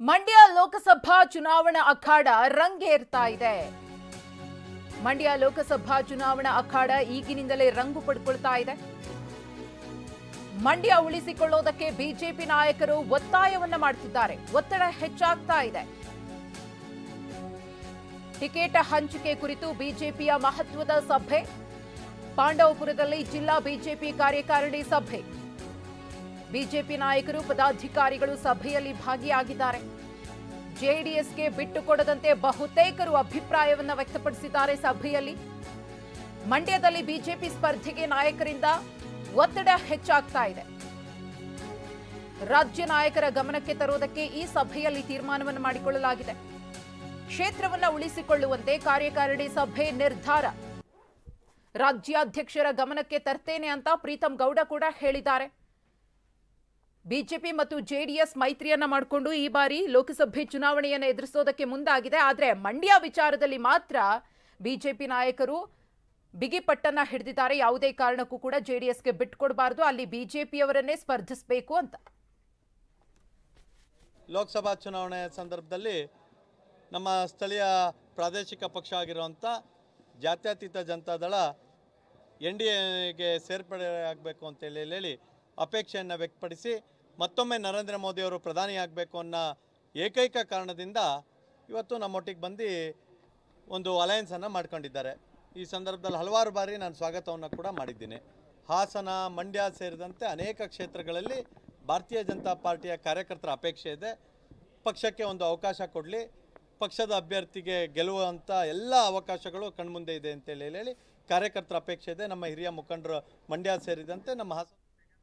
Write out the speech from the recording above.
ಮಂಡ್ಯ ಲೋಕಸಭಾ ಚುನಾವಣಾ ಅಖಾಡ ರಂಗೇರ್ತಾ ಇದೆ. ಮಂಡ್ಯ ಲೋಕಸಭಾ ಚುನಾವಣಾ ಅಖಾಡ ಈಗಿನಿಂದಲೇ ರಂಗು ಪಡ್ಕೊಳ್ತಾ ಇದೆ. ಮಂಡ್ಯ ಉಳಿಸಿಕೊಳ್ಳೋದಕ್ಕೆ ಬಿಜೆಪಿ ನಾಯಕರು ಒತ್ತಾಯವನ್ನ ಮಾಡ್ತಿದ್ದಾರೆ. ಒತ್ತಡ ಹೆಚ್ಚಾಗ್ತಾ ಇದೆ. ಟಿಕೆಟ್ ಹಂಚಿಕೆ ಕುರಿತು ಬಿಜೆಪಿಯ ಮಹತ್ವದ ಸಭೆ. ಪಾಂಡವಪುರದಲ್ಲಿ ಜಿಲ್ಲಾ ಬಿಜೆಪಿ ಕಾರ್ಯಕಾರಿಣಿ ಸಭೆ. ಬಿಜೆಪಿ ನಾಯಕರು ಪದಾಧಿಕಾರಿಗಳು ಸಭೆಯಲ್ಲಿ ಭಾಗಿಯಾಗಿದ್ದಾರೆ. ಜೆಡಿಎಸ್ಗೆ ಬಿಟ್ಟುಕೊಡದಂತೆ ಬಹುತೇಕರು ಅಭಿಪ್ರಾಯವನ್ನು ವ್ಯಕ್ತಪಡಿಸಿದ್ದಾರೆ. ಸಭೆಯಲ್ಲಿ ಮಂಡ್ಯದಲ್ಲಿ ಬಿಜೆಪಿ ಸ್ಪರ್ಧೆಗೆ ನಾಯಕರಿಂದ ಒತ್ತಡ ಹೆಚ್ಚಾಗ್ತಾ ಇದೆ. ರಾಜ್ಯ ನಾಯಕರ ಗಮನಕ್ಕೆ ತರುವುದಕ್ಕೆ ಈ ಸಭೆಯಲ್ಲಿ ತೀರ್ಮಾನವನ್ನು ಮಾಡಿಕೊಳ್ಳಲಾಗಿದೆ. ಕ್ಷೇತ್ರವನ್ನು ಉಳಿಸಿಕೊಳ್ಳುವಂತೆ ಕಾರ್ಯಕಾರಿಣಿ ಸಭೆ ನಿರ್ಧಾರ. ರಾಜ್ಯಾಧ್ಯಕ್ಷರ ಗಮನಕ್ಕೆ ತರ್ತೇನೆ ಅಂತ ಪ್ರೀತಂ ಗೌಡ ಕೂಡ ಹೇಳಿದ್ದಾರೆ. ಬಿಜೆಪಿ ಮತ್ತು ಜೆಡಿಎಸ್ ಮೈತ್ರಿಯನ್ನ ಮಾಡಿಕೊಂಡು ಈ ಬಾರಿ ಲೋಕಸಭೆ ಚುನಾವಣೆಯನ್ನು ಎದುರಿಸೋದಕ್ಕೆ ಮುಂದಾಗಿದೆ. ಆದರೆ ಮಂಡ್ಯ ವಿಚಾರದಲ್ಲಿ ಮಾತ್ರ ಬಿಜೆಪಿ ನಾಯಕರು ಬಿಗಿಪಟ್ಟನ್ನ ಹಿಡಿದಿದ್ದಾರೆ. ಯಾವುದೇ ಕಾರಣಕ್ಕೂ ಕೂಡ ಜೆಡಿಎಸ್ಗೆ ಬಿಟ್ಟುಕೊಡಬಾರದು, ಅಲ್ಲಿ ಬಿಜೆಪಿಯವರನ್ನೇ ಸ್ಪರ್ಧಿಸಬೇಕು ಅಂತ. ಲೋಕಸಭಾ ಚುನಾವಣೆ ಸಂದರ್ಭದಲ್ಲಿ ನಮ್ಮ ಸ್ಥಳೀಯ ಪ್ರಾದೇಶಿಕ ಪಕ್ಷ ಆಗಿರುವಂಥ ಜಾತ್ಯತೀತ ಜನತಾದಳ NDAಗೆ ಸೇರ್ಪಡೆ ಆಗಬೇಕು ಅಂತೇಳಿ ಹೇಳಿ ಅಪೇಕ್ಷೆಯನ್ನು ವ್ಯಕ್ತಪಡಿಸಿ ಮತ್ತೊಮ್ಮೆ ನರೇಂದ್ರ ಮೋದಿಯವರು ಪ್ರಧಾನಿ ಆಗಬೇಕು ಅನ್ನೋ ಏಕೈಕ ಕಾರಣದಿಂದ ಇವತ್ತು ನಮ್ಮೊಟ್ಟಿಗೆ ಬಂದು ಒಂದು ಅಲಯನ್ಸನ್ನು ಮಾಡ್ಕೊಂಡಿದ್ದಾರೆ. ಈ ಸಂದರ್ಭದಲ್ಲಿ ಹಲವಾರು ಬಾರಿ ನಾನು ಸ್ವಾಗತವನ್ನು ಕೂಡ ಮಾಡಿದ್ದೀನಿ. ಹಾಸನ, ಮಂಡ್ಯ ಸೇರಿದಂತೆ ಅನೇಕ ಕ್ಷೇತ್ರಗಳಲ್ಲಿ ಭಾರತೀಯ ಜನತಾ ಪಾರ್ಟಿಯ ಕಾರ್ಯಕರ್ತರ ಅಪೇಕ್ಷೆ ಇದೆ. ಪಕ್ಷಕ್ಕೆ ಒಂದು ಅವಕಾಶ ಕೊಡಲಿ, ಪಕ್ಷದ ಅಭ್ಯರ್ಥಿಗೆ ಗೆಲ್ಲುವಂಥ ಎಲ್ಲ ಅವಕಾಶಗಳು ಕಣ್ಮುಂದೆ ಇದೆ ಅಂತೇಳಿ ಕಾರ್ಯಕರ್ತರ ಅಪೇಕ್ಷೆ ಇದೆ. ನಮ್ಮ ಹಿರಿಯ ಮುಖಂಡರು ಮಂಡ್ಯ ಸೇರಿದಂತೆ ನಮ್ಮ ಹಾಸನ